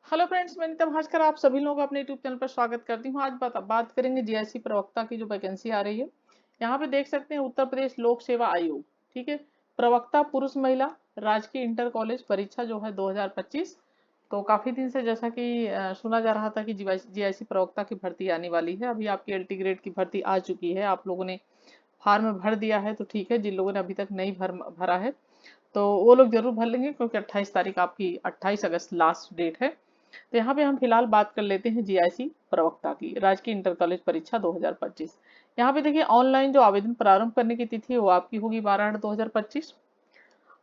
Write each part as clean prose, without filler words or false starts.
Hello friends, मैं नीता भास्कर आप सभी लोगों का अपने यूट्यूब चैनल पर स्वागत करती हूँ। आज बात करेंगे जीआईसी प्रवक्ता की जो वैकेंसी आ रही है। यहाँ पे देख सकते हैं उत्तर प्रदेश लोक सेवा आयोग। ठीक है, प्रवक्ता पुरुष महिला राजकीय इंटर कॉलेज परीक्षा जो है 2025। तो काफी दिन से जैसा कि सुना जा रहा था कि जीआईसी प्रवक्ता की भर्ती आने वाली है। अभी आपकी एलटी ग्रेड की भर्ती आ चुकी है, आप लोगों ने फॉर्म भर दिया है तो ठीक है। जिन लोगों ने अभी तक नहीं भरा है तो वो लोग जरूर भर लेंगे, क्योंकि 28 तारीख आपकी 28 अगस्त लास्ट डेट है। तो यहाँ पे हम फिलहाल बात कर लेते हैं जीआईसी प्रवक्ता की राजकीय इंटर कॉलेज परीक्षा 2025। यहाँ पे देखिए ऑनलाइन जो आवेदन प्रारंभ करने की तिथि है वो आपकी होगी 12/8/2025।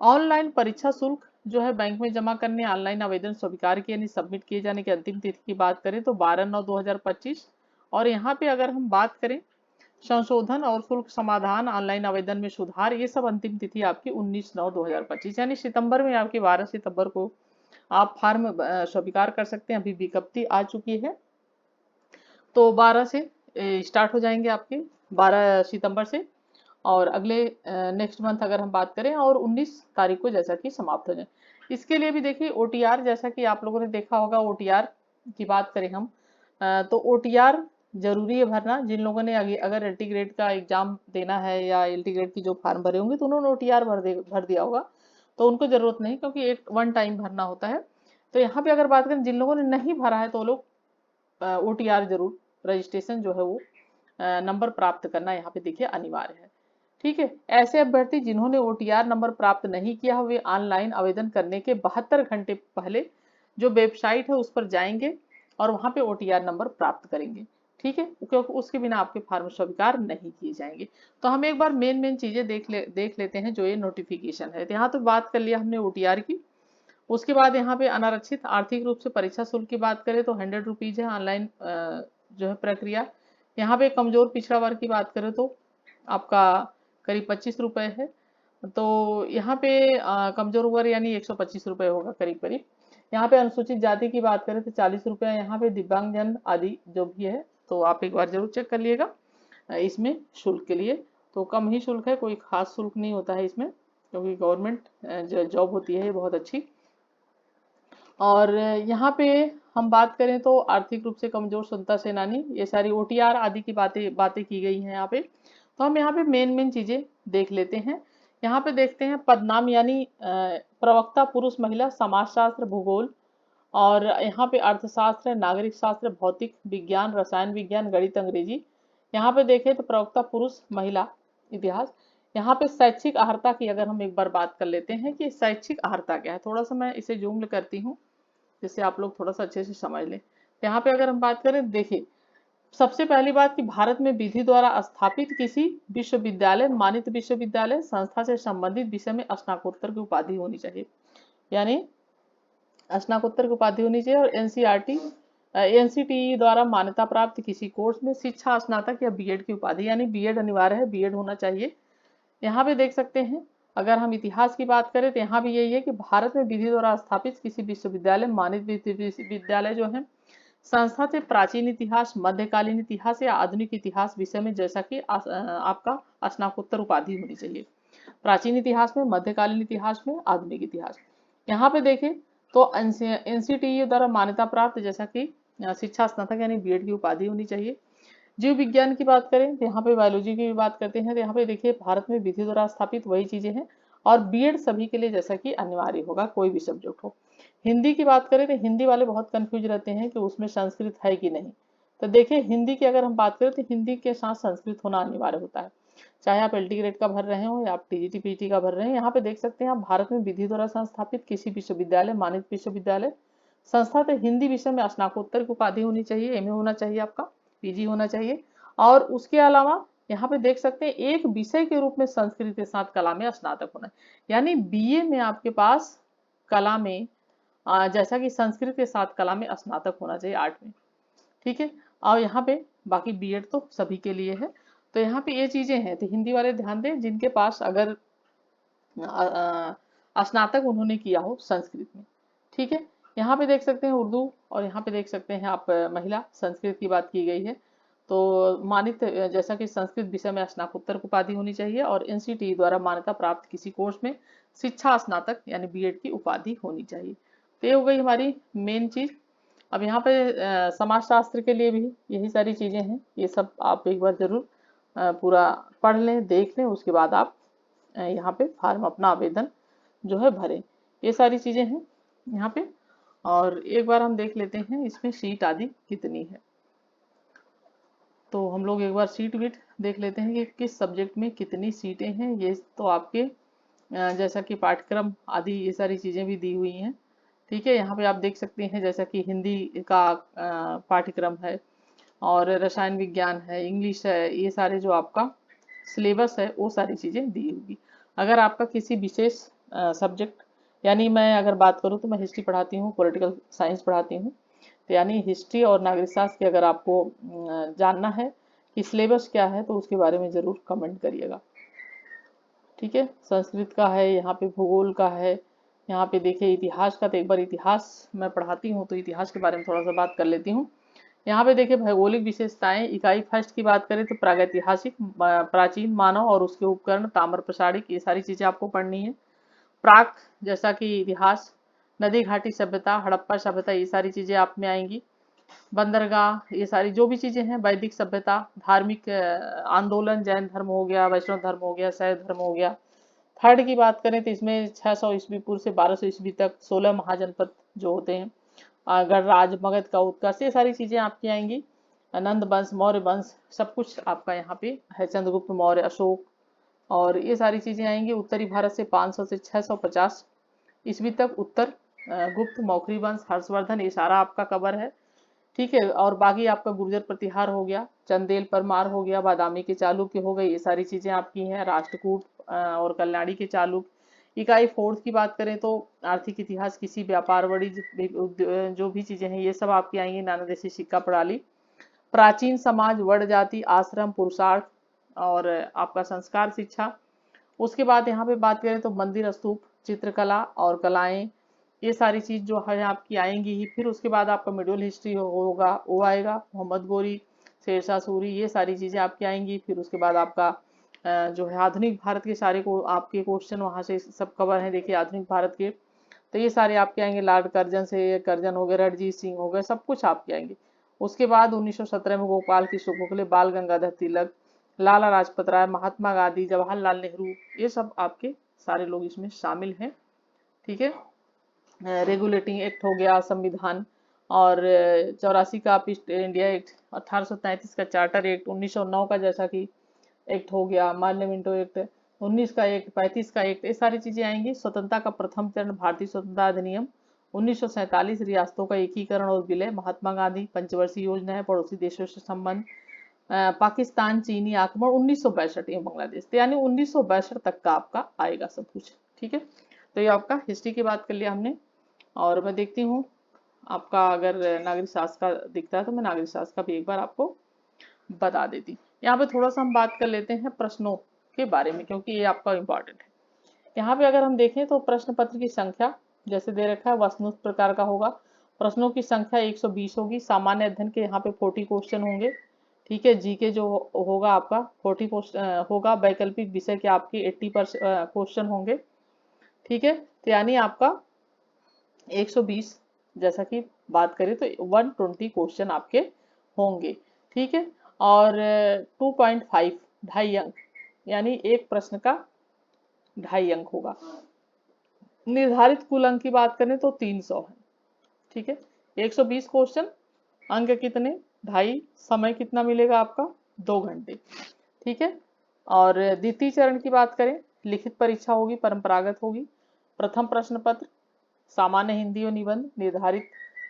ऑनलाइन परीक्षा शुल्क जो है बैंक में जमा करने ऑनलाइन आवेदन स्वीकार किए यानी सबमिट किए जाने की अंतिम तिथि की बात करें तो 12/9/2025। और यहाँ पे अगर हम बात करें संशोधन और शुल्क समाधान ऑनलाइन आवेदन में सुधार, ये सब अंतिम तिथि आपकी 19/9/2025 यानी सितंबर में आपकी 12 सितंबर को आप फॉर्म स्वीकार कर सकते हैं। अभी विज्ञप्ति आ चुकी है तो 12 से स्टार्ट हो जाएंगे आपके, 12 सितंबर से। और अगले नेक्स्ट मंथ अगर हम बात करें और 19 तारीख को जैसा कि समाप्त हो जाए। इसके लिए भी देखिए ओटीआर, जैसा कि आप लोगों ने देखा होगा, ओटीआर की बात करें हम तो ओटीआर जरूरी है भरना। जिन लोगों ने अगर एलटी ग्रेड का एग्जाम देना है या एलटी ग्रेड की जो फॉर्म भरे होंगे तो उन्होंने ओटीआर भर दिया होगा, तो उनको जरूरत नहीं, क्योंकि एक वन टाइम भरना होता है। तो यहाँ पे अगर बात करें जिन लोगों ने नहीं भरा है तो वो लोग ओटीआर जरूर, रजिस्ट्रेशन जो है वो नंबर प्राप्त करना यहाँ पे देखिए अनिवार्य है। ठीक है, ऐसे अभ्यर्थी जिन्होंने ओटीआर नंबर प्राप्त नहीं किया वे ऑनलाइन आवेदन करने के 72 घंटे पहले जो वेबसाइट है उस पर जाएंगे और वहां पे ओटीआर नंबर प्राप्त करेंगे। ठीक है, क्योंकि उसके बिना आपके फॉर्म स्वीकार नहीं किए जाएंगे। तो हम एक बार मेन चीजें देख लेते हैं जो ये नोटिफिकेशन है। तो यहाँ तो बात कर लिया हमने ओटीआर की। उसके बाद यहाँ पे अनारक्षित आर्थिक रूप से परीक्षा शुल्क की बात करें तो 100 रुपीज है ऑनलाइन जो है प्रक्रिया। यहाँ पे कमजोर पिछड़ा वर्ग की बात करें तो आपका करीब 25 रुपए है। तो यहाँ पे कमजोर वर्ग यानी 125 रुपए होगा करीब करीब। यहाँ पे अनुसूचित जाति की बात करें तो 40 रुपये। यहाँ पे दिव्यांग जन आदि जो भी है तो आप एक बार जरूर चेक कर लिएगा इसमें शुल्क के लिए। तो कम ही शुल्क है, कोई खास शुल्क नहीं होता है इसमें, क्योंकि गवर्नमेंट जो जॉब होती है ये बहुत अच्छी। और यहाँ पे हम बात करें तो आर्थिक रूप से कमजोर स्वतंत्रता सेनानी, ये सारी ओटीआर आदि की बातें बातें की गई हैं यहाँ पे। तो हम यहाँ पे मेन चीजें देख लेते हैं। यहाँ पे देखते हैं पदनाम यानी प्रवक्ता पुरुष महिला समाजशास्त्र भूगोल, और यहाँ पे अर्थशास्त्र नागरिक शास्त्र भौतिक विज्ञान रसायन विज्ञान गणित अंग्रेजी। यहाँ पे देखें तो प्रवक्ता पुरुष महिला इतिहास। यहाँ पे शैक्षिक अर्हता की अगर हम एक बार बात कर लेते हैं कि शैक्षिक अर्हता क्या है, थोड़ा सा मैं इसे जूम करती हूँ जिससे आप लोग थोड़ा सा अच्छे से समझ लें। यहाँ पे अगर हम बात करें देखिए, सबसे पहली बात कि भारत में विधि द्वारा स्थापित किसी विश्वविद्यालय मानित विश्वविद्यालय संस्था से संबंधित विषय में स्नातकोत्तर की उपाधि होनी चाहिए, यानी स्नातकोत्तर की उपाधि होनी चाहिए। और एनसीईआरटी एनसीटीई द्वारा मान्यता प्राप्त किसी कोर्स में शिक्षा स्नातक या बीएड की उपाधि, यानी बीएड अनिवार्य है, बीएड होना चाहिए। यहाँ पे देख सकते हैं अगर हम इतिहास की बात करें तो यहाँ भी यही है कि भारत में विधि द्वारा स्थापित किसी विश्वविद्यालय मानित विश्वविद्यालय जो है संस्था से प्राचीन इतिहास मध्यकालीन इतिहास या आधुनिक इतिहास विषय में जैसा कि आपका स्नातकोत्तर उपाधि होनी चाहिए, प्राचीन इतिहास में मध्यकालीन इतिहास में आधुनिक इतिहास। यहाँ पे देखें तो एनसीटीई द्वारा मान्यता प्राप्त जैसा कि शिक्षा स्नातक यानी बीएड की उपाधि होनी चाहिए। जीव विज्ञान की बात करें तो यहाँ पे बायोलॉजी की भी बात करते हैं तो यहाँ पे देखिए भारत में विधि द्वारा स्थापित वही चीजें हैं। और बीएड सभी के लिए जैसा कि अनिवार्य होगा, कोई भी सब्जेक्ट हो। हिंदी की बात करें तो हिंदी वाले बहुत कंफ्यूज रहते हैं कि उसमें संस्कृत है कि नहीं। तो देखिए हिंदी की अगर हम बात करें तो हिंदी के साथ संस्कृत होना अनिवार्य होता है, चाहे आप एलटी ग्रेड का भर रहे हो या आप टीजीटी पीटी का भर रहे हैं। यहाँ पे देख सकते हैं आप भारत में विधि द्वारा संस्थापित किसी विश्वविद्यालय मानित विश्वविद्यालय संस्था से हिंदी विषय में स्नातकोत्तर की उपाधि होनी चाहिए, एमए होना चाहिए आपका, पीजी होना चाहिए। और उसके अलावा यहाँ पे देख सकते हैं एक विषय के रूप में संस्कृत के साथ कला में स्नातक होना, यानी बीए में आपके पास कला में जैसा कि संस्कृत के साथ कला में स्नातक होना चाहिए आर्ट में। ठीक है, और यहाँ पे बाकी बीएड तो सभी के लिए है। तो यहाँ पे ये चीजें हैं, तो हिंदी वाले ध्यान दें जिनके पास अगर स्नातक उन्होंने किया हो संस्कृत में। ठीक है, यहाँ पे देख सकते हैं उर्दू, और यहाँ पे देख सकते हैं आप महिला संस्कृत की बात की गई है। तो मानित जैसा कि संस्कृत विषय में स्नातकोत्तर उपाधि होनी चाहिए और एनसीटी द्वारा मान्यता प्राप्त किसी कोर्स में शिक्षा स्नातक यानी बीएड की उपाधि होनी चाहिए। तो ये हो गई हमारी मेन चीज। अब यहाँ पे समाजशास्त्र के लिए भी यही सारी चीजें हैं, ये सब आप एक बार जरूर पूरा पढ़ लें, देख लें, उसके बाद आप यहाँ पे फॉर्म अपना आवेदन जो है भरें। ये सारी चीजें हैं यहाँ पे। और एक बार हम देख लेते हैं इसमें सीट आदि कितनी है। तो हम लोग एक बार सीट वीट देख लेते हैं कि किस सब्जेक्ट में कितनी सीटें हैं। ये तो आपके जैसा कि पाठ्यक्रम आदि ये सारी चीजें भी दी हुई हैं। ठीक है, यहाँ पे आप देख सकते हैं जैसा कि हिंदी का पाठ्यक्रम है, और रसायन विज्ञान है, इंग्लिश है, ये सारे जो आपका सिलेबस है वो सारी चीजें दी होगी। अगर आपका किसी विशेष सब्जेक्ट, यानी मैं अगर बात करूँ तो मैं हिस्ट्री पढ़ाती हूँ, पॉलिटिकल साइंस पढ़ाती हूँ, तो यानी हिस्ट्री और नागरिक शास्त्र की अगर आपको जानना है कि सिलेबस क्या है, तो उसके बारे में जरूर कमेंट करिएगा। ठीक है, संस्कृत का है, यहाँ पे भूगोल का है, यहाँ पे देखिए इतिहास का। तो एक बार इतिहास मैं पढ़ाती हूँ तो इतिहास के बारे में थोड़ा सा बात कर लेती हूँ। यहाँ पे देखिए भौगोलिक विशेषताएं, इकाई फर्स्ट की बात करें तो प्रागैतिहासिक, प्राचीन मानव और उसके उपकरण, ताम्र प्रसारिक, ये सारी चीजें आपको पढ़नी है। प्राक जैसा कि इतिहास, नदी घाटी सभ्यता, हड़प्पा सभ्यता, ये सारी चीजें आप में आएंगी। बंदरगाह, ये सारी जो भी चीजें हैं, वैदिक सभ्यता, धार्मिक आंदोलन, जैन धर्म हो गया, वैष्णव धर्म हो गया, शैव धर्म हो गया। थर्ड की बात करें तो इसमें 600 ईस्वी पूर्व से 1200 ईस्वी तक 16 महाजनपद जो होते हैं, गणराज, मगध का उत्कर्ष, ये सारी चीजें आपकी आएंगी। नंद वंश, मौर्य वंश, सब कुछ आपका यहाँ पे है, चंद्रगुप्त मौर्य, अशोक, और ये सारी चीजें आएंगी। उत्तरी भारत से 500 से 650 ईस्वी तक उत्तर गुप्त, मौखरी वंश, हर्षवर्धन, ये सारा आपका कवर है। ठीक है, और बाकी आपका गुर्जर प्रतिहार हो गया, चंदेल परमार हो गया, बादामी के चालुक्य हो गए, ये सारी चीजें आपकी हैं। राष्ट्रकूट और कल्याणी के चालुक्य। इकाई फोर्थ की बात करें तो आर्थिक इतिहास, किसी व्यापार, वाणिज्य, जो भी चीजें हैं ये सब आपकी आएंगी। नाना देशी सिक्का प्रणाली, प्राचीन समाज, वर्ण जाति, आश्रम, पुरुषार्थ, और आपका संस्कार शिक्षा। उसके बाद यहाँ पे बात करें तो मंदिर, स्तूप, चित्रकला और कलाएं, ये सारी चीज जो है आपकी आएंगी ही। फिर उसके बाद आपका मिडियल हिस्ट्री होगा, वो आएगा, मोहम्मद गोरी, शेरशाह सूरी, ये सारी चीजें आपकी आएंगी। फिर उसके बाद आपका जो है आधुनिक भारत के सारे को आपके क्वेश्चन वहां से सब कवर है, देखिए आधुनिक भारत के। तो ये सारे आपके आएंगे, लॉर्ड कर्जन से, कर्जन हो गए, रणजीत सिंह हो गए, सब कुछ आपके आएंगे। उसके बाद 1917 में गोपाल कृष्ण गोखले, बाल गंगाधर तिलक, लाला लाजपत राय, महात्मा गांधी, जवाहरलाल नेहरू, ये सब आपके सारे लोग इसमें शामिल हैं। ठीक है, रेगुलेटिंग एक्ट हो गया, संविधान, और 84 का ईस्ट इंडिया एक्ट, 1833 का चार्टर एक्ट, 1909 का जैसा कि एक्ट हो गया, मार्लियामेंटो एक्ट, 19 का एक्ट, 35 का एक्ट, ये सारी चीजें आएंगी। स्वतंत्रता का प्रथम चरण, भारतीय स्वतंत्रता अधिनियम, 1947 रियासतों का एकीकरण और विलय, महात्मा गांधी, पंचवर्षीय योजना है, पड़ोसी देशों से संबंध, पाकिस्तान चीनी आक्रमण, 1962, ये बांग्लादेश। तो यानी 1962 तक का आपका आएगा सब कुछ। ठीक है, तो ये आपका हिस्ट्री की बात कर लिया हमने। और मैं देखती हूँ आपका अगर नागरिक शास्त्र का दिखता है तो मैं नागरिक शास्त्र का भी एक बार आपको बता देती। यहाँ पे थोड़ा सा हम बात कर लेते हैं प्रश्नों के बारे में, क्योंकि ये आपका इम्पोर्टेंट है। यहाँ पे अगर हम देखें तो प्रश्न पत्र की संख्या जैसे दे रखा है वस्तुनिष्ठ प्रकार का होगा। प्रश्नों की संख्या 120 होगी। सामान्य अध्ययन के यहाँ पे 40 क्वेश्चन होंगे। ठीक है, जीके जो होगा आपका 40 क्वेश्चन होगा। वैकल्पिक विषय के आपके 80% क्वेश्चन होंगे। ठीक है, तो यानी आपका 120, जैसा कि बात करें तो 120 क्वेश्चन आपके होंगे। ठीक है, और 2.5, 2.5 अंक, यानी एक प्रश्न का 2.5 अंक होगा। निर्धारित कुल अंक की बात करें तो 300 है। ठीक है, 120 क्वेश्चन, अंक कितने, 2.5, समय कितना मिलेगा आपका, 2 घंटे। ठीक है, और द्वितीय चरण की बात करें, लिखित परीक्षा होगी, परंपरागत होगी। प्रथम प्रश्न पत्र, सामान्य हिंदी और निबंध, निर्धारित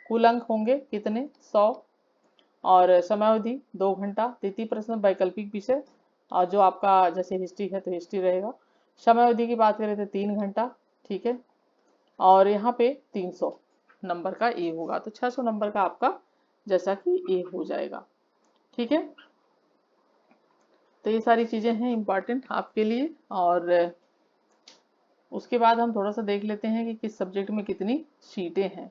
कुल अंक होंगे कितने, 100, और समयावधि 2 घंटा। द्वितीय प्रश्न वैकल्पिक विषय, और जो आपका जैसे हिस्ट्री है तो हिस्ट्री रहेगा। समयावधि की बात करें तो 3 घंटा। ठीक है, और यहाँ पे 300 नंबर का ए होगा, तो 600 नंबर का आपका जैसा कि ए हो जाएगा। ठीक है, तो ये सारी चीजें हैं इम्पॉर्टेंट आपके लिए। और उसके बाद हम थोड़ा सा देख लेते हैं कि किस सब्जेक्ट में कितनी सीटें हैं।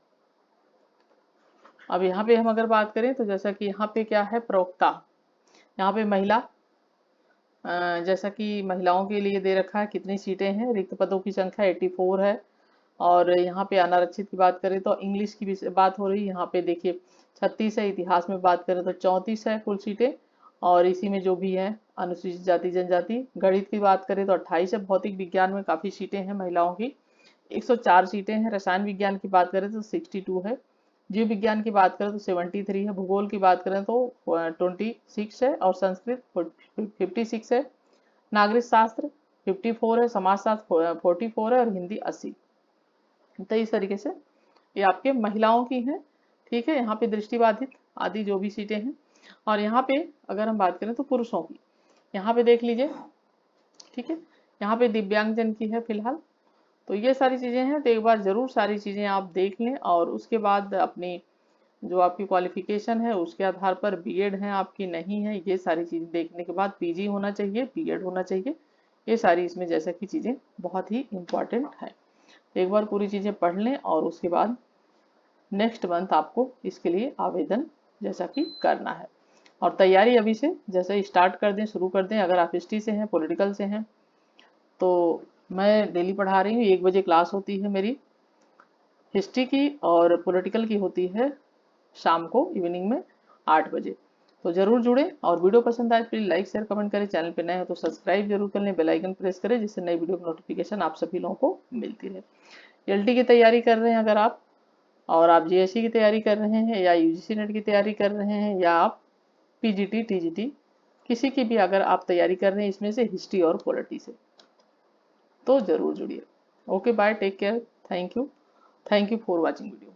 अब यहाँ पे हम अगर बात करें तो जैसा कि यहाँ पे क्या है, प्रवक्ता, यहाँ पे महिला, जैसा कि महिलाओं के लिए दे रखा है कितनी सीटें हैं। रिक्त पदों की संख्या 84 है। और यहाँ पे अनारक्षित की बात करें तो इंग्लिश की भी बात हो रही है। यहाँ पे देखिए 36 है, इतिहास में बात करें तो 34 है कुल सीटें, और इसी में जो भी है अनुसूचित जाति जनजाति। गणित की बात करें तो 28 है, भौतिक विज्ञान में काफी सीटें हैं महिलाओं की, 104 सीटें हैं। रसायन विज्ञान की बात करें तो 62 है, जीव विज्ञान की बात करें तो 73 है, भूगोल की बात करें तो 26 है, और संस्कृत 56 है, नागरिक शास्त्र 54 है, समाज शास्त्र 44 है, और हिंदी 80। तो इस तरीके से ये आपके महिलाओं की हैं। ठीक है, यहाँ पे दृष्टिबाधित आदि जो भी सीटें हैं। और यहाँ पे अगर हम बात करें तो पुरुषों की, यहाँ पे देख लीजिए। ठीक है, यहाँ पे दिव्यांगजन की है फिलहाल। तो ये सारी चीजें हैं, तो एक बार जरूर सारी चीजें आप देख लें, और उसके बाद अपनी जो आपकी क्वालिफिकेशन है उसके आधार पर बीएड है आपकी नहीं है, ये सारी चीजें देखने के बाद पीजी होना चाहिए, बीएड होना चाहिए, ये सारी इसमें जैसा कि चीजें बहुत ही इंपॉर्टेंट है। एक बार पूरी चीजें पढ़ लें, और उसके बाद नेक्स्ट मंथ आपको इसके लिए आवेदन जैसा कि करना है, और तैयारी अभी से जैसे स्टार्ट कर दें, शुरू कर दें। अगर आप हिस्ट्री से हैं, पॉलिटिकल से हैं, तो मैं डेली पढ़ा रही हूँ, 1 बजे क्लास होती है मेरी हिस्ट्री की, और पॉलिटिकल की होती है शाम को इवनिंग में 8 बजे। तो जरूर जुड़े, और वीडियो पसंद आए प्लीज लाइक शेयर कमेंट करें, चैनल पे नए हो तो सब्सक्राइब जरूर कर लें, बेल आइकन प्रेस करें, जिससे नई वीडियो की नोटिफिकेशन आप सभी लोगों को मिलती रहे। एलटी की तैयारी कर रहे हैं अगर आप, और आप जीएससी की तैयारी कर रहे हैं, या यूजीसी नेट की तैयारी कर रहे हैं, या आप पीजीटी टीजीटी किसी की भी अगर आप तैयारी कर रहे हैं इसमें से हिस्ट्री और पॉलिटी से, तो जरूर जुड़िए। Okay bye, take care, thank you for watching video.